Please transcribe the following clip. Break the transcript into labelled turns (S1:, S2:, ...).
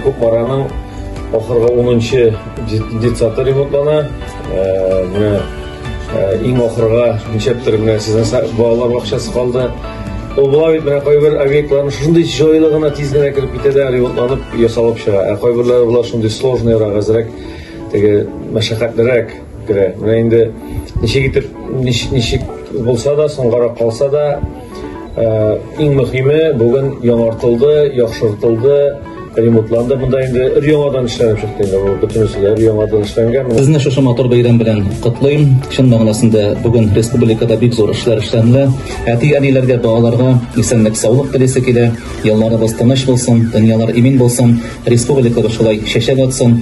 S1: Көкмараның ахырғы 10-нчы детсаты ремонтлана. Иң ахырга ничектер менә сезнең балалар бакчасы калды. Ул була бит менә кайбер объектларны шундый җайлы гына тиз генә кирип китә дә ремонтланып ясалып чыга. Кайберләре була шундый сложныйрак, азрак, теге мәшәкатьлерәк керә. Менә инде ничек булса да, соңгарак калса да, иң мөһиме бүген яңартылды, яхшыртылды, ремонтланды. Монда инде өр-яңадан эшләнеп чыкты инде. Бу бөтенесе өр-яңадан эшләнгән.
S2: Сезне шушы матур бәйрәм белән котлыйм. Чын мәгънәсендә бүген республикада бик зур эшләр эшләнелә. Әти-әниләргә, балаларга исәнлек, саулык телисе килә. Елларыбыз тыныч булсын, дөньялар имин булсын, республикада шулай чәчәк атсын.